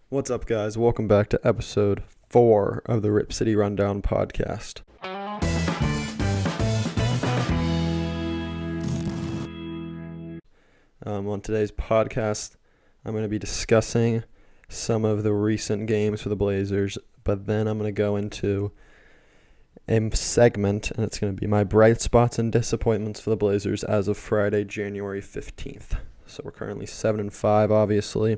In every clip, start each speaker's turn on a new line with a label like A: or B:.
A: What's up, guys? Welcome back to episode 4 of the Rip City Rundown podcast. On today's podcast, I'm going to be discussing some of the recent games for the Blazers, but then I'm going to go into a segment, and it's going to be my bright spots and disappointments for the Blazers as of Friday, January 15th. So we're currently 7-5, obviously.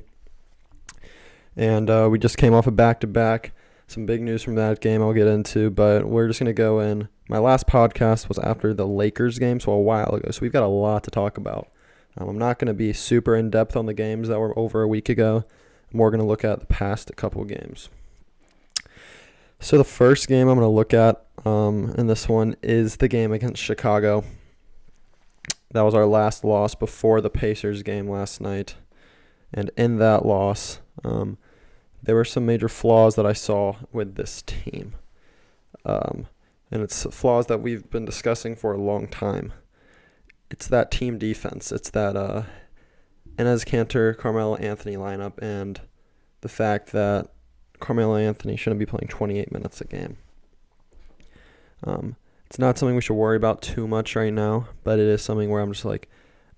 A: And we just came off a back-to-back. Some big news from that game I'll get into, but we're just going to go in. My last podcast was after the Lakers game, so a while ago, so we've got a lot to talk about. I'm not going to be super in-depth on the games that were over a week ago. I'm more going to look at the past couple of games. So the first game I'm going to look at in this one is the game against Chicago. That was our last loss before the Pacers game last night. And in that loss, there were some major flaws that I saw with this team. And it's flaws that we've been discussing for a long time. It's that team defense. It's that Enes Kanter, Carmelo Anthony lineup, and the fact that Carmelo Anthony shouldn't be playing 28 minutes a game. It's not something we should worry about too much right now, but it is something where I'm just like,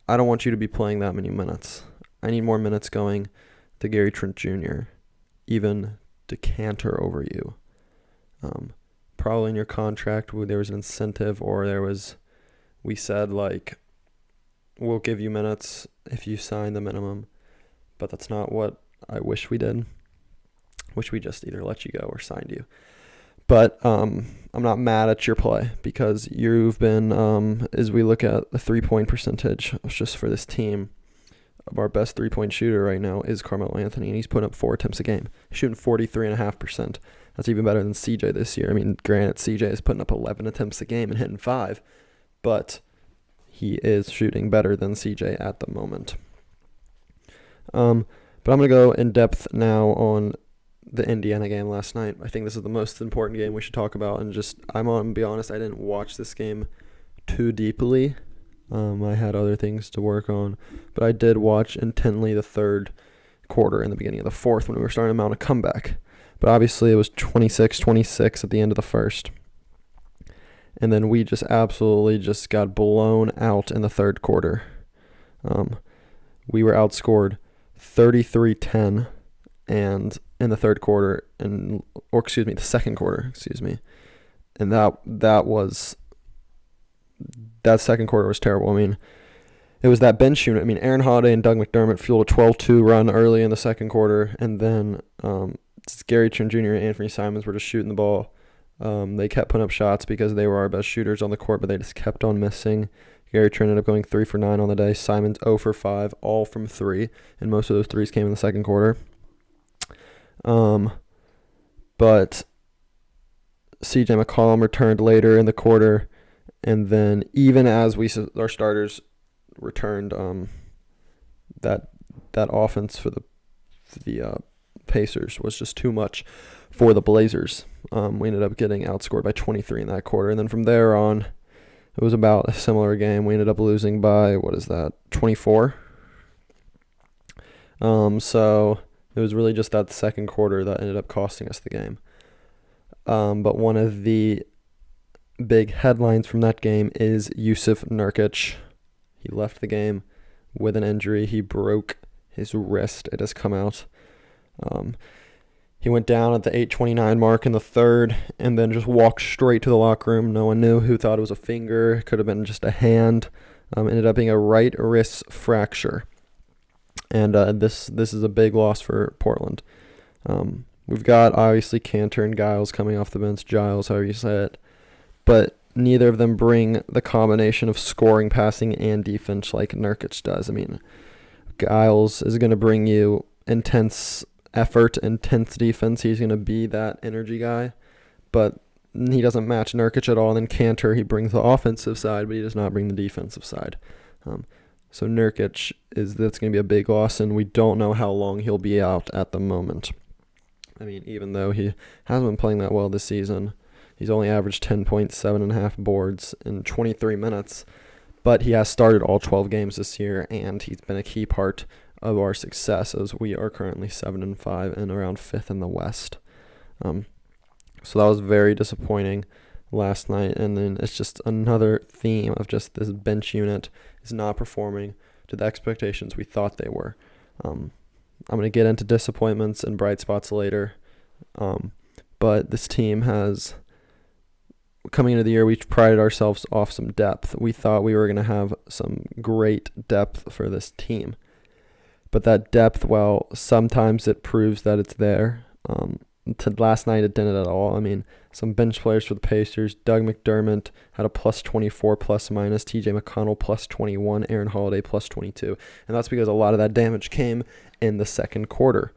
A: I don't want you to be playing that many minutes. I need more minutes going to Gary Trent Jr., even to Kanter over you. Probably in your contract, there was an incentive, or we said, like, we'll give you minutes if you sign the minimum, but that's not what I wish we did. Wish we just either let you go or signed you. But I'm not mad at your play, because you've been, as we look at the three-point percentage just for this team, our best three-point shooter right now is Carmelo Anthony, and he's putting up 4 attempts a game. He's shooting 43.5%. That's even better than CJ this year. I mean, granted, CJ is putting up 11 attempts a game and hitting 5, but he is shooting better than CJ at the moment. But I'm going to go in depth now on the Indiana game last night. I think this is the most important game we should talk about, and I'm going to be honest, I didn't watch this game too deeply. I had other things to work on, but I did watch intently the third quarter and the beginning of the fourth when we were starting to mount a comeback. But obviously it was 26-26 at the end of the first. And then we just absolutely just got blown out in the third quarter. We were outscored 33-10 and in the third quarter, the second quarter, And that second quarter was terrible. I mean, it was that bench unit. I mean, Aaron Holiday and Doug McDermott fueled a 12-2 run early in the second quarter, and then Gary Trent Jr. and Anthony Simons were just shooting the ball. They kept putting up shots because they were our best shooters on the court, but they just kept on missing. Gary Trent ended up going 3 for 9 on the day. Simons 0 for 5, all from 3, and most of those threes came in the second quarter. But CJ McCollum returned later in the quarter, and then even as our starters returned, that offense for the Pacers was just too much for the Blazers. We ended up getting outscored by 23 in that quarter, and then from there on, it was about a similar game. We ended up losing by 24. So it was really just that second quarter that ended up costing us the game. But one of the big headlines from that game is Yusuf Nurkic. He left the game with an injury. He broke his wrist. It has come out. He went down at the 8:29 mark in the third and then just walked straight to the locker room. No one knew. Who thought it was a finger? It could have been just a hand. Ended up being a right wrist fracture. And this is a big loss for Portland. We've got, obviously, Kanter and Giles coming off the bench. Giles, however you say it. But neither of them bring the combination of scoring, passing, and defense like Nurkic does. I mean, Giles is going to bring you intense effort, intense defense. He's going to be that energy guy, but he doesn't match Nurkic at all. And then Kanter, he brings the offensive side, but he does not bring the defensive side. So Nurkic, that's going to be a big loss, and we don't know how long he'll be out at the moment. I mean, even though he hasn't been playing that well this season, he's only averaged 10.7.5 boards in 23 minutes, but he has started all 12 games this year, and he's been a key part of our success, as we are currently 7-5 and around 5th in the West. So that was very disappointing last night, and then it's just another theme of just this bench unit is not performing to the expectations we thought they were. I'm going to get into disappointments and bright spots later, but this team has, coming into the year, we prided ourselves off some depth. We thought we were going to have some great depth for this team, but that depth, well, sometimes it proves that it's there. Last night it didn't at all. I mean, some bench players for the Pacers. Doug McDermott had a plus 24 plus minus. TJ McConnell plus 21. Aaron Holiday plus 22. And that's because a lot of that damage came in the second quarter.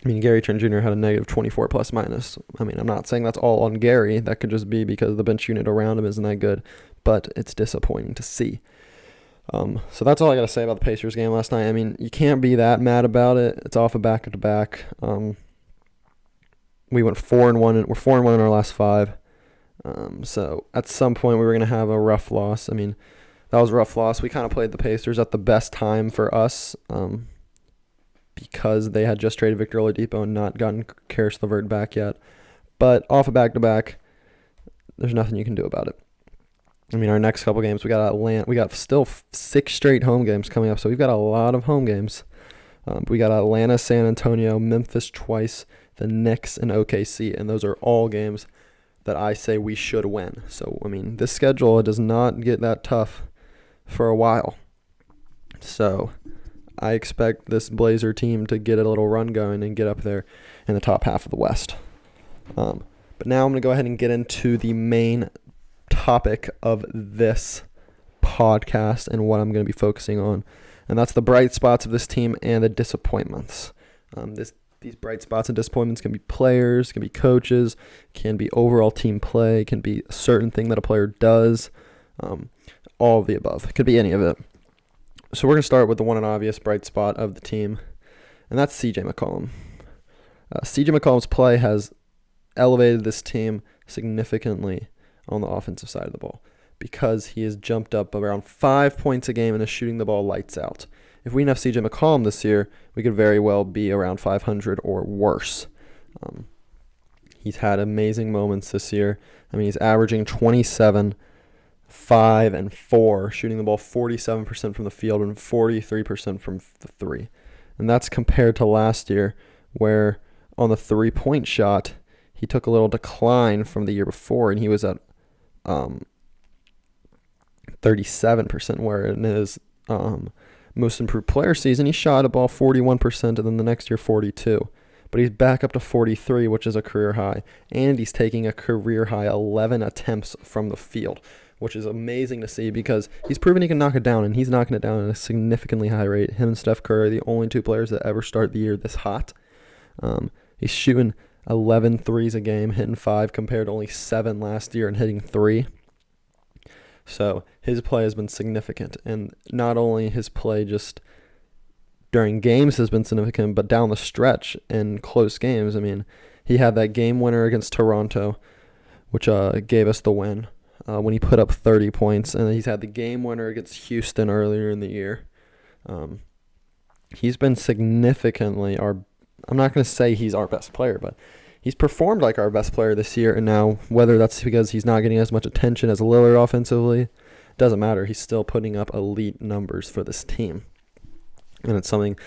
A: I mean, Gary Trent Jr. had a negative 24 plus minus. I mean, I'm not saying that's all on Gary. That could just be because the bench unit around him isn't that good. But it's disappointing to see. So that's all I got to say about the Pacers game last night. I mean, you can't be that mad about it. It's off a back-to-back. We went 4-1, and we're 4-1 in our last 5. So at some point we were going to have a rough loss. I mean, that was a rough loss. We kind of played the Pacers at the best time for us because they had just traded Victor Oladipo and not gotten Karis LeVert back yet. But off a back-to-back, there's nothing you can do about it. I mean, our next couple games, we got Atlanta. We got still 6 straight home games coming up, so we've got a lot of home games. We got Atlanta, San Antonio, Memphis twice, the Knicks, and OKC, and those are all games that I say we should win. So, I mean, this schedule does not get that tough for a while. So, I expect this Blazer team to get a little run going and get up there in the top half of the West. But now I'm going to go ahead and get into the main topic of this podcast and what I'm going to be focusing on. And that's the bright spots of this team and the disappointments. These bright spots and disappointments can be players, can be coaches, can be overall team play, can be a certain thing that a player does, all of the above. It could be any of it. So we're going to start with the one and obvious bright spot of the team, and that's C.J. McCollum. C.J. McCollum's play has elevated this team significantly on the offensive side of the ball because he has jumped up around 5 points a game and is shooting the ball lights out. If we didn't have C.J. McCollum this year, we could very well be around 500 or worse. He's had amazing moments this year. I mean, he's averaging 27, 5, and 4, shooting the ball 47% from the field and 43% from the 3. And that's compared to last year where on the 3-point shot, he took a little decline from the year before, and he was at 37%, where in his most improved player season, he shot a ball 41%, and then the next year 42%. But he's back up to 43%, which is a career high. And he's taking a career high 11 attempts from the field, which is amazing to see because he's proven he can knock it down, and he's knocking it down at a significantly high rate. Him and Steph Curry are the only 2 players that ever start the year this hot. He's shooting 11 threes a game, hitting 5 compared to only 7 last year and hitting 3. So his play has been significant, and not only his play just during games has been significant, but down the stretch in close games. I mean, he had that game winner against Toronto, which gave us the win when he put up 30 points, and he's had the game winner against Houston earlier in the year. He's been significantly I'm not going to say he's our best player, but he's performed like our best player this year, and now whether that's because he's not getting as much attention as Lillard offensively, doesn't matter. He's still putting up elite numbers for this team. And it's something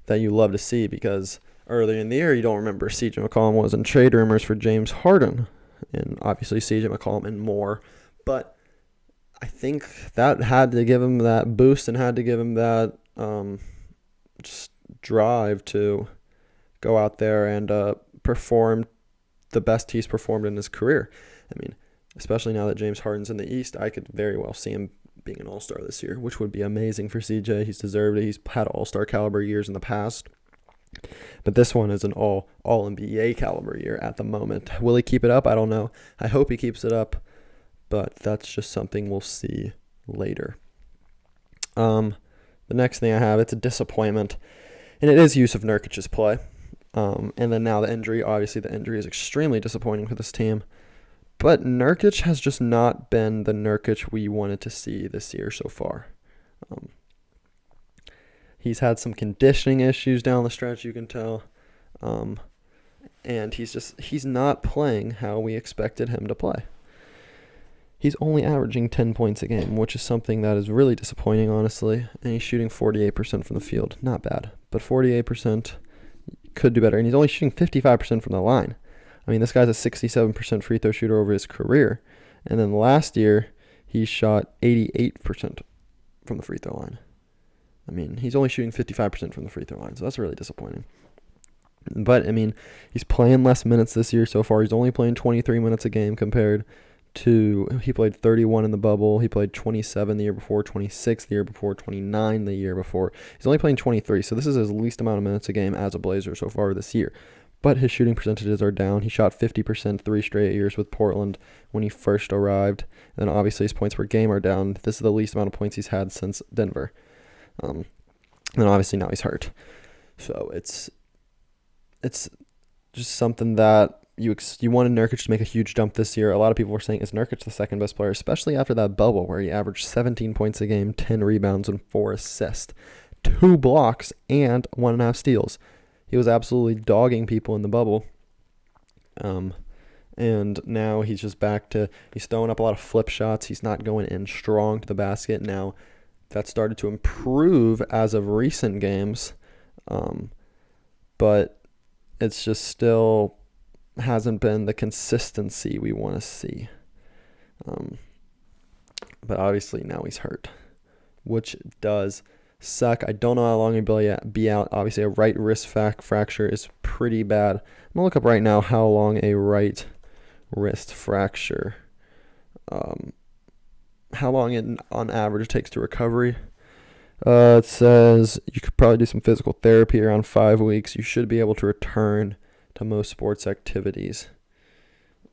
A: that you love to see because earlier in the year, you don't remember C.J. McCollum was in trade rumors for James Harden, and obviously C.J. McCollum and more. But I think that had to give him that boost and had to give him that just drive to go out there and perform the best he's performed in his career. I mean, especially now that James Harden's in the East, I could very well see him being an all-star this year, which would be amazing for CJ. He's deserved it. He's had all-star caliber years in the past. But this one is an all-NBA caliber year at the moment. Will he keep it up? I don't know. I hope he keeps it up, but that's just something we'll see later. The next thing I have, it's a disappointment, and it is Yusuf Nurkic's play. And then now the injury. Obviously, the injury is extremely disappointing for this team. But Nurkic has just not been the Nurkic we wanted to see this year so far. He's had some conditioning issues down the stretch, you can tell. And he's not playing how we expected him to play. He's only averaging 10 points a game, which is something that is really disappointing, honestly. And he's shooting 48% from the field. Not bad, but 48% could do better. And he's only shooting 55% from the line. I mean, this guy's a 67% free throw shooter over his career. And then last year, he shot 88% from the free throw line. I mean, he's only shooting 55% from the free throw line, so that's really disappointing. But, I mean, he's playing less minutes this year so far. He's only playing 23 minutes a game compared to, he played 31 in the bubble. He played 27 the year before, 26 the year before, 29 the year before. He's only playing 23, so this is his least amount of minutes a game as a Blazer so far this year. But his shooting percentages are down. He shot 50% 3 straight years with Portland when he first arrived. And then obviously his points per game are down. This is the least amount of points he's had since Denver. And then obviously now he's hurt. So it's just something that you wanted Nurkic to make a huge jump this year. A lot of people were saying, is Nurkic the second best player, especially after that bubble where he averaged 17 points a game, 10 rebounds, and 4 assists, 2 blocks, and 1.5 steals. He was absolutely dogging people in the bubble. And now he's just back to, he's throwing up a lot of flip shots. He's not going in strong to the basket. Now, that started to improve as of recent games. But it's just still hasn't been the consistency we want to see. But obviously now he's hurt, which does suck. I don't know how long he'll be out. Obviously, a right wrist fracture is pretty bad. I'm going to look up right now how long a right wrist fracture, how long it on average takes to recovery. It says you could probably do some physical therapy around 5 weeks. You should be able to return to most sports activities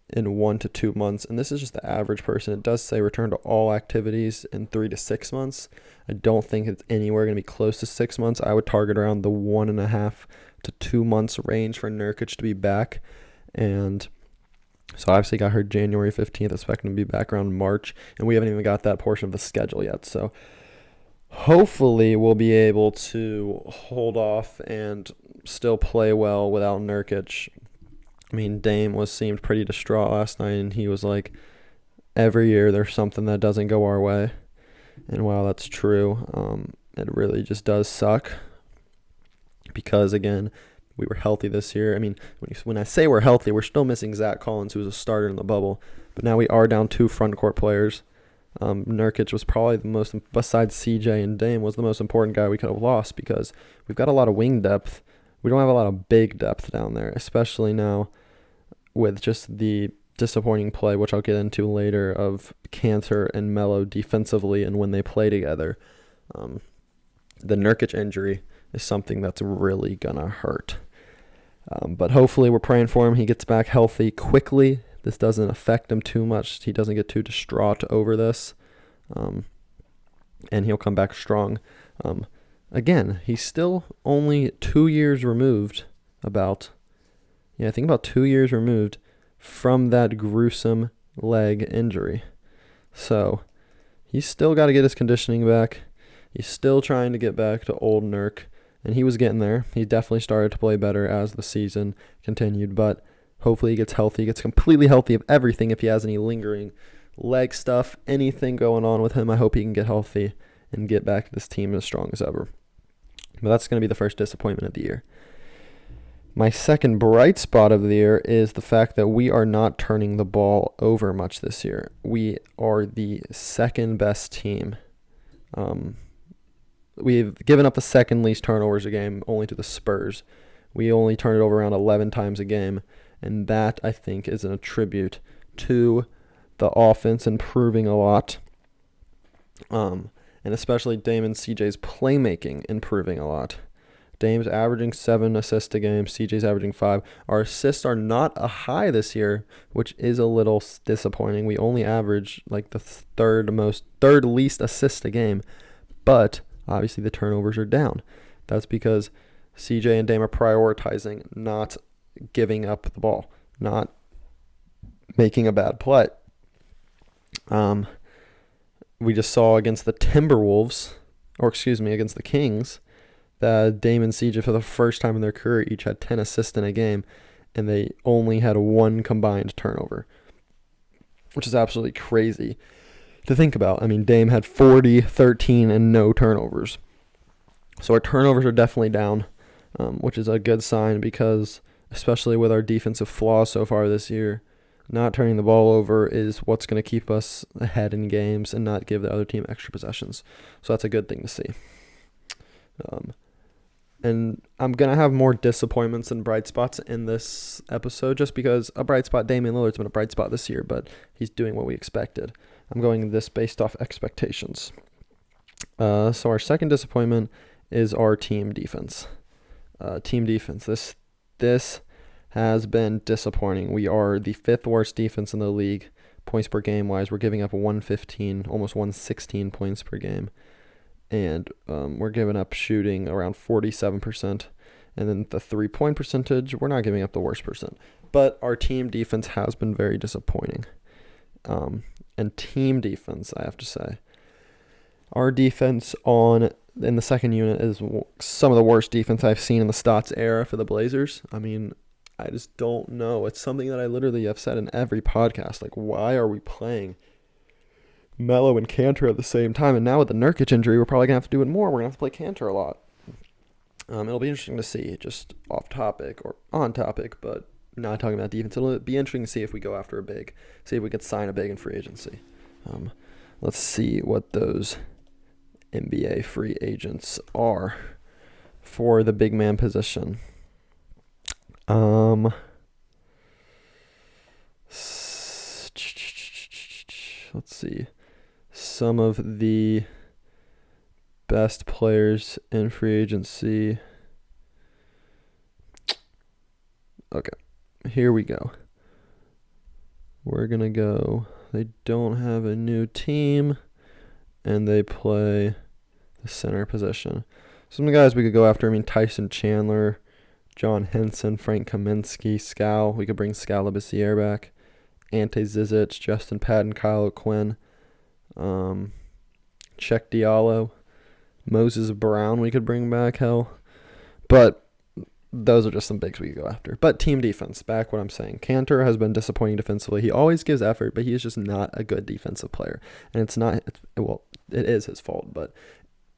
A: in 1 to 2 months. And this is just the average person. It does say return to all activities in 3 to 6 months. I don't think it's anywhere going to be close to 6 months. I would target around the 1.5 to 2 months range for Nurkic to be back. And so obviously got hurt January 15th, expecting to be back around March. And we haven't even got that portion of the schedule yet. So hopefully we'll be able to hold off and still play well without Nurkic. I mean, Dame seemed pretty distraught last night, and he was like, every year there's something that doesn't go our way. And while that's true, it really just does suck because, again, we were healthy this year. I mean, when I say we're healthy, we're still missing Zach Collins, who was a starter in the bubble. But now we are down 2 front court players. Nurkic was probably the most, besides CJ and Dame, was the most important guy we could have lost because we've got a lot of wing depth. We don't have a lot of big depth down there, especially now with just the disappointing play, which I'll get into later, of Cantor and Melo defensively and when they play together. The Nurkic injury is something that's really going to hurt. But hopefully we're praying for him. He gets back healthy quickly. This doesn't affect him too much. He doesn't get too distraught over this. And he'll come back strong. Again, he's still only 2 years removed, about 2 years removed from that gruesome leg injury. So he's still got to get his conditioning back. He's still trying to get back to old Nurk, and he was getting there. He definitely started to play better as the season continued, but hopefully he gets healthy, gets completely healthy of everything. If he has any lingering leg stuff, anything going on with him, I hope he can get healthy and get back to this team as strong as ever. But that's going to be the first disappointment of the year. My second bright spot of the year is the fact that we are not turning the ball over much this year. We are the second best team. We've given up the second least turnovers a game, only to the Spurs. We only turn it over around 11 times a game, and that, I think, is a tribute to the offense improving a lot, and especially Dame and CJ's playmaking improving a lot. Dame's averaging 7 assists a game. CJ's averaging 5. Our assists are not a high this year, which is a little disappointing. We only average like the third least assists a game, but obviously the turnovers are down. That's because CJ and Dame are prioritizing not giving up the ball, not making a bad play. We just saw against the Kings, that Dame and CJ, for the first time in their career, each had 10 assists in a game, and they only had one combined turnover, which is absolutely crazy to think about. I mean, Dame had 40, 13, and no turnovers. So our turnovers are definitely down, which is a good sign because, especially with our defensive flaws so far this year, not turning the ball over is what's going to keep us ahead in games and not give the other team extra possessions. So that's a good thing to see. And I'm going to have more disappointments than bright spots in this episode just because a bright spot, Damian Lillard's been a bright spot this year, but he's doing what we expected. I'm going this based off expectations. So our second disappointment is our team defense. Team defense. This has been disappointing. We are the 5th worst defense in the league, points per game wise. We're giving up 115, almost 116 points per game. And we're giving up shooting around 47%. And then the 3-point percentage, we're not giving up the worst percent. But our team defense has been very disappointing. And team defense, I have to say, our defense in the second unit is some of the worst defense I've seen in the Stotz era for the Blazers. I mean, I just don't know. It's something that I literally have said in every podcast. Like, why are we playing Melo and Cantor at the same time? And now with the Nurkic injury, we're probably going to have to do it more. We're going to have to play Cantor a lot. It'll be interesting to see, just off topic or on topic, but not talking about defense. It'll be interesting to see if we go after a big, see if we can sign a big in free agency. Let's see what those NBA free agents are for the big man position. Let's see. Some of the best players in free agency. Okay, here we go. We're going to go. They don't have a new team, and they play the center position. Some of the guys we could go after, Tyson Chandler, John Henson, Frank Kaminsky, Scal. We could bring Scal Labissiere back. Ante Zizic, Justin Patton, Kyle Quinn, Check Diallo, Moses Brown we could bring back, hell. But those are just some bigs we could go after. But team defense, back what I'm saying. Cantor has been disappointing defensively. He always gives effort, but he is just not a good defensive player. And it is his fault, but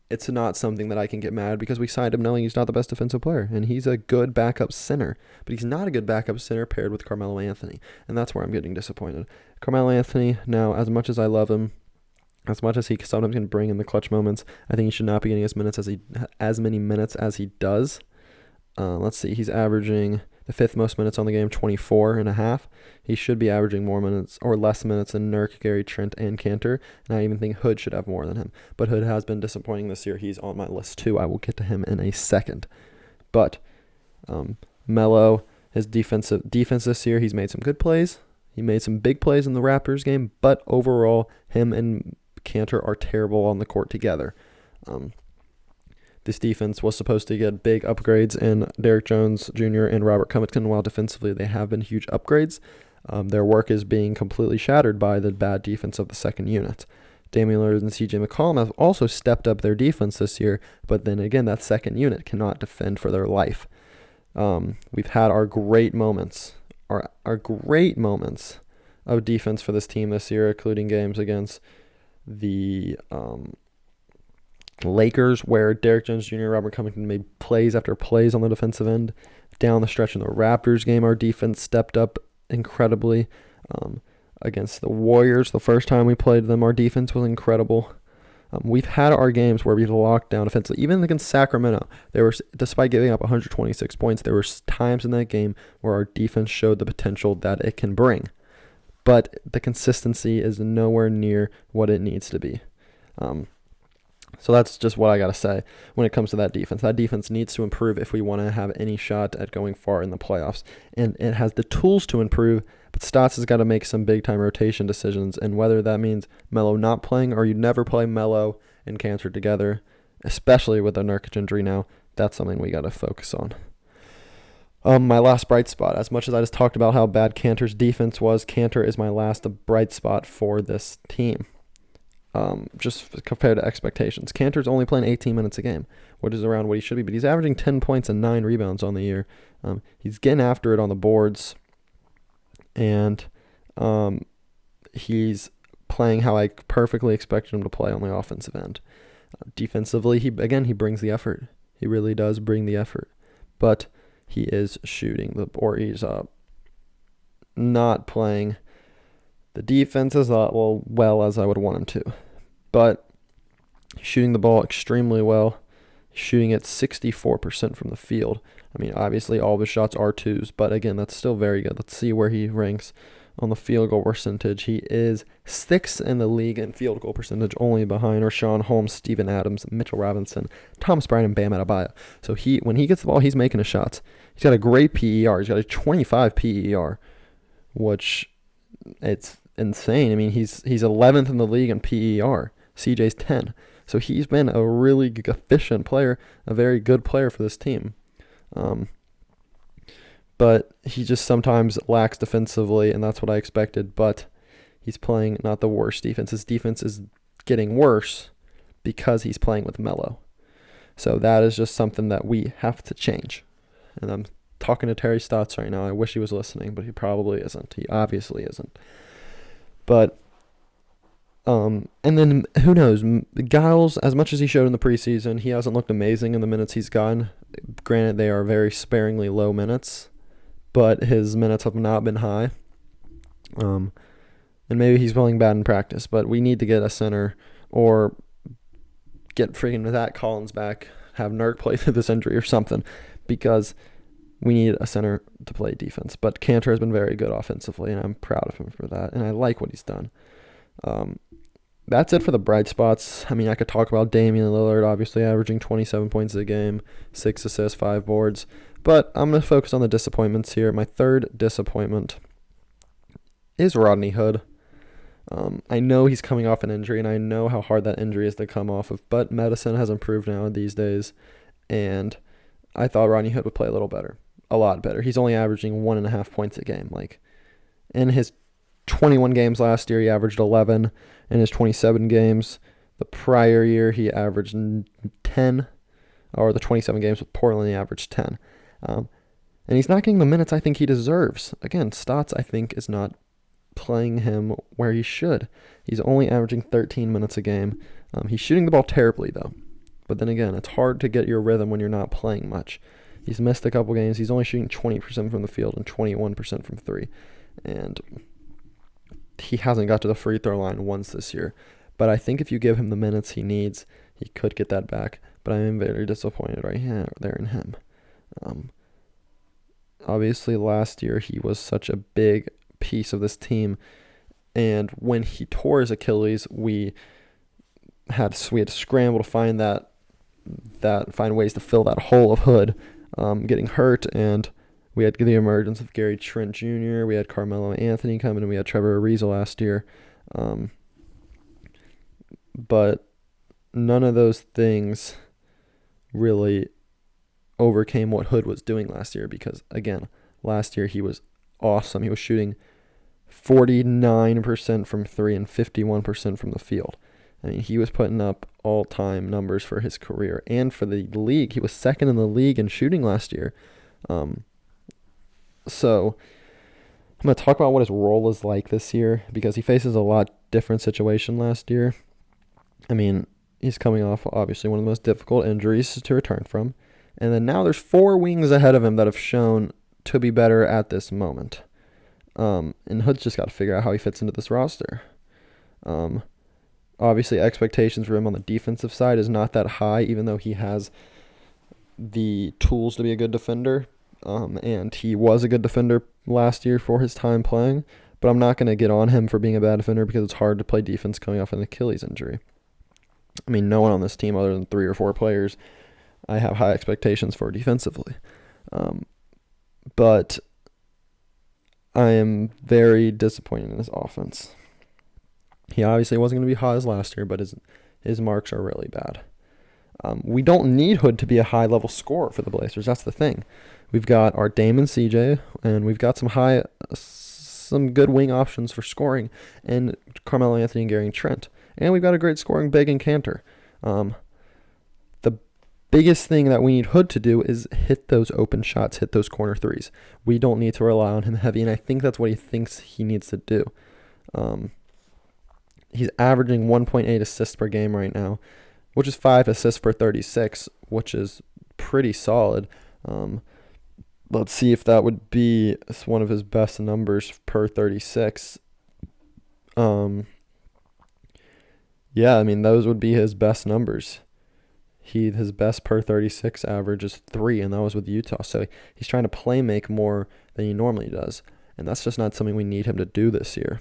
A: it's not something that I can get mad because we signed him knowing he's not the best defensive player. And he's a good backup center, but he's not a good backup center paired with Carmelo Anthony. And that's where I'm getting disappointed. Carmelo Anthony, now, as much as I love him, as much as he sometimes can bring in the clutch moments, I think he should not be getting as many minutes as he does. Let's see, he's averaging the 5th most minutes on the game, 24.5. He should be averaging more minutes or less minutes than Nurk, Gary Trent, and Cantor. And I even think Hood should have more than him. But Hood has been disappointing this year. He's on my list too. I will get to him in a second. But Melo, his defense this year, he's made some good plays. He made some big plays in the Raptors game. But overall, him and Cantor are terrible on the court together. This defense was supposed to get big upgrades in Derrick Jones Jr. and Robert Covington, while defensively they have been huge upgrades. Their work is being completely shattered by the bad defense of the second unit. Damian Lillard and CJ McCollum have also stepped up their defense this year, but then again, that second unit cannot defend for their life. We've had our great moments, our great moments of defense for this team this year, including games against the Lakers, where Derrick Jones Jr. and Robert Covington made plays after plays on the defensive end. Down the stretch in the Raptors game, our defense stepped up incredibly. Against the Warriors, the first time we played them, our defense was incredible. We've had our games where we've locked down offensively. Even against Sacramento, despite giving up 126 points, there were times in that game where our defense showed the potential that it can bring. But the consistency is nowhere near what it needs to be. So that's just what I got to say when it comes to that defense. That defense needs to improve if we want to have any shot at going far in the playoffs. And it has the tools to improve, but Stotz has got to make some big-time rotation decisions. And whether that means Melo not playing or you never play Melo and Cantor together, especially with the Nurkic injury now, that's something we got to focus on. My last bright spot, as much as I just talked about how bad Cantor's defense was, Cantor is my last bright spot for this team. just compared to expectations. Cantor's only playing 18 minutes a game, which is around what he should be, but he's averaging 10 points and 9 rebounds on the year. He's getting after it on the boards, and he's playing how I perfectly expected him to play on the offensive end. Defensively, he brings the effort. He really does bring the effort, but he is shooting he's not playing the defense as well as I would want him to. But shooting the ball extremely well, shooting at 64% from the field. I mean, obviously all of his shots are twos, but again, that's still very good. Let's see where he ranks on the field goal percentage. He is 6th in the league in field goal percentage, only behind Rashawn Holmes, Steven Adams, Mitchell Robinson, Thomas Bryant, and Bam Adebayo. So when he gets the ball, he's making his shots. He's got a great PER. He's got a 25 PER, which it's insane. I mean, he's 11th in the league in PER. CJ's 10. So he's been a really efficient player, a very good player for this team. But he just sometimes lacks defensively, and that's what I expected. But he's playing not the worst defense. His defense is getting worse because he's playing with Melo. So that is just something that we have to change. And I'm talking to Terry Stotz right now. I wish he was listening, but he probably isn't. He obviously isn't. But and then who knows? Giles, as much as he showed in the preseason, he hasn't looked amazing in the minutes he's gotten. Granted, they are very sparingly low minutes, but his minutes have not been high. And maybe he's playing bad in practice, but we need to get a center or get freaking Zach Collins back, have Nurk play through this injury or something, because we need a center to play defense. But Cantor has been very good offensively, and I'm proud of him for that, and I like what he's done. That's it for the bright spots. I mean, I could talk about Damian Lillard, obviously averaging 27 points a game, 6 assists, 5 boards. But I'm going to focus on the disappointments here. My third disappointment is Rodney Hood. I know he's coming off an injury, and I know how hard that injury is to come off of, but medicine has improved now these days, and I thought Rodney Hood would play a little better, a lot better. He's only averaging 1.5 points a game. Like, in his 21 games last year, he averaged 11. In his 27 games, the prior year, he averaged 10. Or the 27 games with Portland, he averaged 10. And he's not getting the minutes I think he deserves. Again, Stotz, I think, is not playing him where he should. He's only averaging 13 minutes a game. He's shooting the ball terribly, though. But then again, it's hard to get your rhythm when you're not playing much. He's missed a couple games. He's only shooting 20% from the field and 21% from 3. And he hasn't got to the free throw line once this year. But I think if you give him the minutes he needs, he could get that back. But I am very disappointed there in him. Obviously, last year he was such a big piece of this team. And when he tore his Achilles, we had to scramble to find find ways to fill that hole of Hood getting hurt. And we had the emergence of Gary Trent Jr. We had Carmelo Anthony coming, and we had Trevor Ariza last year. But none of those things really overcame what Hood was doing last year, because, again, last year he was awesome. He was shooting 49% from 3 and 51% from the field. I mean, he was putting up all-time numbers for his career and for the league. He was second in the league in shooting last year. So I'm going to talk about what his role is like this year, because he faces a lot different situation last year. I mean, he's coming off, obviously, one of the most difficult injuries to return from. And then now there's 4 wings ahead of him that have shown to be better at this moment. And Hood's just got to figure out how he fits into this roster. Obviously, expectations for him on the defensive side is not that high, even though he has the tools to be a good defender. And he was a good defender last year for his time playing. But I'm not going to get on him for being a bad defender, because it's hard to play defense coming off an Achilles injury. I mean, no one on this team other than 3 or 4 players I have high expectations for defensively. But I am very disappointed in his offense. He obviously wasn't going to be hot as last year, but his marks are really bad. We don't need Hood to be a high-level scorer for the Blazers. That's the thing. We've got our Dame and CJ, and we've got some good wing options for scoring, and Carmelo Anthony and Gary Trent. And we've got a great scoring big in Cantor. The biggest thing that we need Hood to do is hit those open shots, hit those corner threes. We don't need to rely on him heavy, and I think that's what he thinks he needs to do. He's averaging 1.8 assists per game right now, which is 5 assists per 36, which is pretty solid. Let's see if that would be one of his best numbers per 36. Yeah, I mean, those would be his best numbers. His best per 36 average is 3, and that was with Utah. So he's trying to play make more than he normally does, and that's just not something we need him to do this year.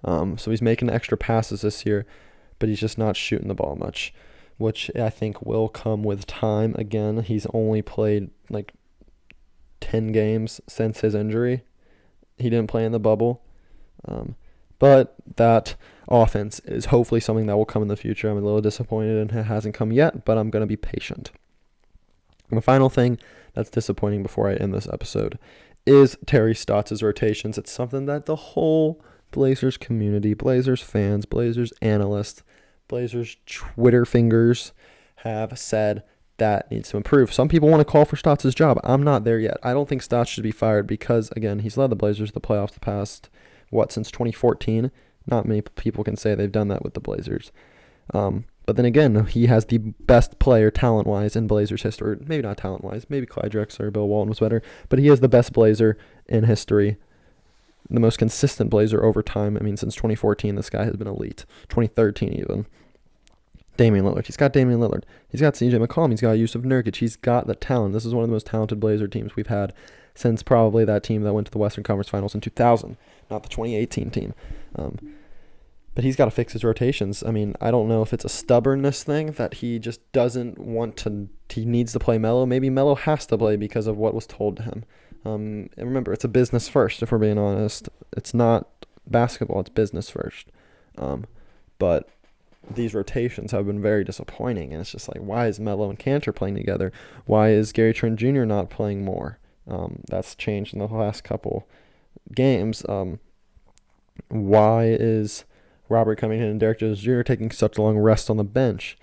A: So he's making extra passes this year, but he's just not shooting the ball much, which I think will come with time. Again, he's only played like 10 games since his injury. He didn't play in the bubble. But that offense is hopefully something that will come in the future. I'm a little disappointed and it hasn't come yet, but I'm going to be patient. And the final thing that's disappointing before I end this episode is Terry Stotts' rotations. It's something that the whole Blazers community, Blazers fans, Blazers analysts, Blazers Twitter fingers have said that needs to improve. Some people want to call for Stotts' job. I'm not there yet. I don't think Stotts should be fired because, again, he's led the Blazers to the playoffs the past, since 2014. Not many people can say they've done that with the Blazers. But then again, he has the best player talent-wise in Blazers history. Maybe not talent-wise. Maybe Clyde Drexler or Bill Walton was better. But he is the best Blazer in history. The most consistent Blazer over time. I mean, since 2014, this guy has been elite. 2013 even. Damian Lillard. He's got Damian Lillard. He's got CJ McCollum. He's got Yusuf Nurkic. He's got the talent. This is one of the most talented Blazer teams we've had since probably that team that went to the Western Conference Finals in 2000, not the 2018 team. But he's got to fix his rotations. I mean, I don't know if it's a stubbornness thing that he just doesn't want to. He needs to play Melo. Maybe Melo has to play because of what was told to him. And remember, it's a business first, if we're being honest. It's not basketball, it's business first. But these rotations have been very disappointing, and it's just like, why is Melo and Cantor playing together? Why is Gary Trent Jr. not playing more? That's changed in the last couple games. Why is Robert Covington and Derek Jones Jr. taking such a long rest on the bench?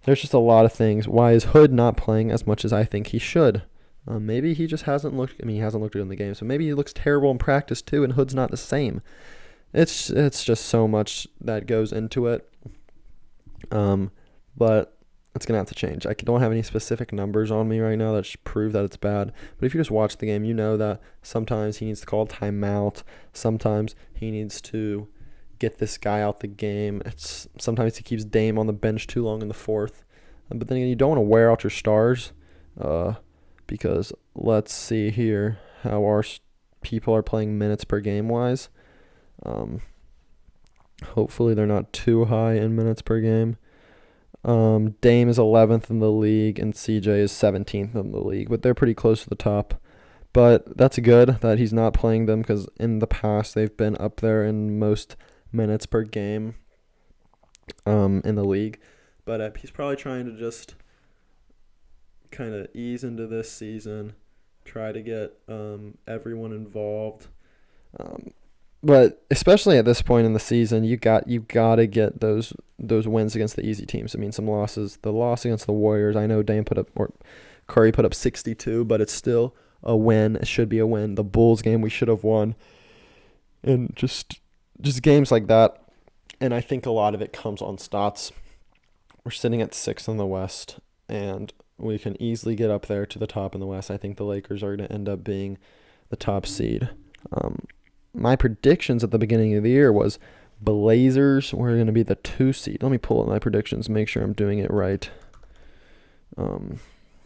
A: There's just a lot of things. Why is Hood not playing as much as I think he should? Maybe he just hasn't looked. I mean, he hasn't looked good in the game, so maybe he looks terrible in practice too, and Hood's not the same. It's just so much that goes into it. But it's going to have to change. I don't have any specific numbers on me right now that should prove that it's bad. But if you just watch the game, you know that sometimes he needs to call a timeout. Sometimes he needs to get this guy out the game. Sometimes he keeps Dame on the bench too long in the fourth. But then again, you don't want to wear out your stars. Because let's see here how our people are playing minutes per game wise. Hopefully they're not too high in minutes per game. Dame is 11th in the league and CJ is 17th in the league, but they're pretty close to the top. But that's good that he's not playing them because in the past they've been up there in most minutes per game in the league. But he's probably trying to just kind of ease into this season, try to get everyone involved. But especially at this point in the season, you got to get those wins against the easy teams. I mean, some losses. The loss against the Warriors, I know Curry put up 62, but it's still a win. It should be a win. The Bulls game we should have won, and just games like that. And I think a lot of it comes on Stotts. We're sitting at 6th in the West, and we can easily get up there to the top in the West. I think the Lakers are going to end up being the top seed. My predictions at the beginning of the year was Blazers were going to be the 2 seed. Let me pull up my predictions, make sure I'm doing it right.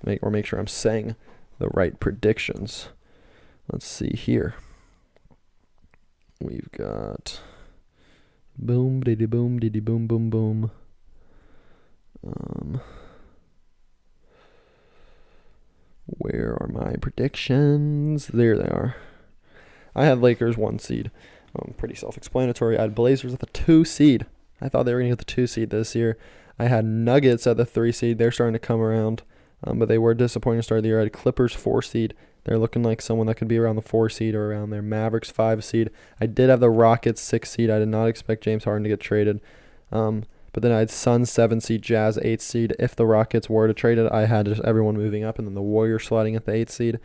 A: Make sure I'm saying the right predictions. Let's see here. We've got boom, diddy, boom, diddy, boom, boom, boom. Where are my predictions? There they are. I had Lakers 1 seed. Pretty self-explanatory. I had Blazers at the 2 seed. I thought they were going to get the 2 seed this year. I had Nuggets at the 3 seed. They're starting to come around, but they were disappointing to start the year. I had Clippers 4 seed. They're They're looking like someone that could be around the 4 seed or around there. Mavericks 5 seed. I did have the Rockets 6 seed. I did not expect James Harden to get traded. But then I had Suns 7 seed, Jazz 8 seed. If the Rockets were to trade it, I had just everyone moving up, and then the Warriors sliding at the 8 seed,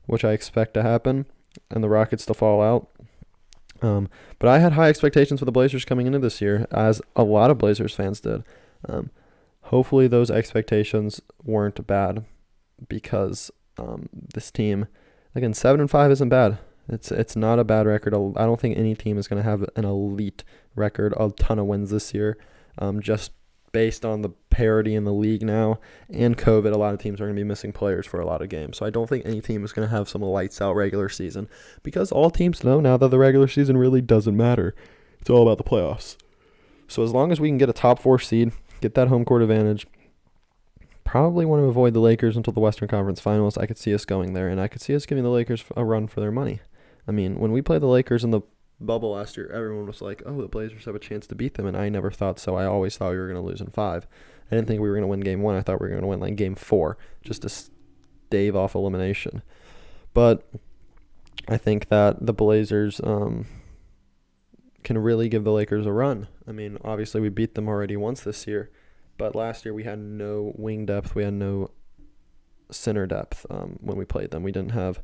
A: which I expect to happen, and the Rockets to fall out. But I had high expectations for the Blazers coming into this year, as a lot of Blazers fans did. Hopefully those expectations weren't bad, because this team, again, 7-5 isn't bad. It's not a bad record. I don't think any team is going to have an elite record, a ton of wins this year, just based on the parity in the league now and COVID. A lot of teams are going to be missing players for a lot of games. So I don't think any team is going to have some lights out regular season, because all teams know now that the regular season really doesn't matter. It's all about the playoffs. So as long as we can get a top 4 seed, get that home court advantage, probably want to avoid the Lakers until the Western Conference Finals. I could see us going there, and I could see us giving the Lakers a run for their money. I mean, when we played the Lakers in the bubble last year, everyone was like, oh, the Blazers have a chance to beat them, and I never thought so. I always thought we were going to lose in 5. I didn't think we were going to win game 1. I thought we were going to win like game 4, just to stave off elimination. But I think that the Blazers can really give the Lakers a run. I mean, obviously we beat them already once this year, but last year we had no wing depth. We had no center depth when we played them. We didn't have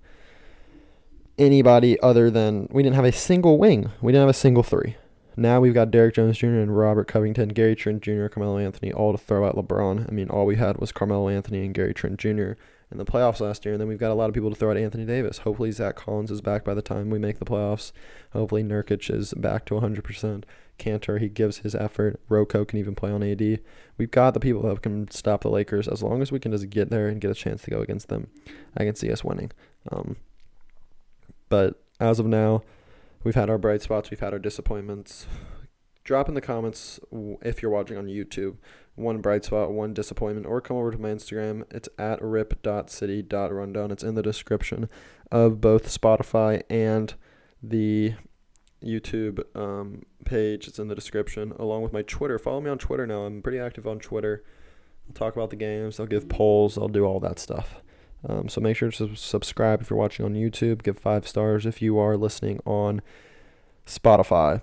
A: anybody other than, we didn't have a single wing. We didn't have a single 3. Now we've got Derrick Jones Jr. and Robert Covington, Gary Trent Jr., Carmelo Anthony, all to throw at LeBron. I mean, all we had was Carmelo Anthony and Gary Trent Jr. in the playoffs last year, and then we've got a lot of people to throw at Anthony Davis. Hopefully Zach Collins is back by the time we make the playoffs. Hopefully Nurkic is back to 100%. Cantor, he gives his effort. Rocco can even play on AD. We've got the people that can stop the Lakers. As long as we can just get there and get a chance to go against them, I can see us winning. But as of now, we've had our bright spots. We've had our disappointments. Drop in the comments if you're watching on YouTube, one bright spot, one disappointment, or come over to my Instagram. It's at rip.city.rundown. It's in the description of both Spotify and the YouTube page. It's in the description, along with my Twitter. Follow me on Twitter now. I'm pretty active on Twitter. I'll talk about the games. I'll give polls. I'll do all that stuff. So make sure to subscribe if you're watching on YouTube. Give 5 stars if you are listening on Spotify.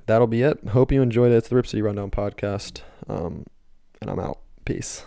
A: That'll be it. Hope you enjoyed it. It's the Rip City Rundown podcast. And I'm out. Peace.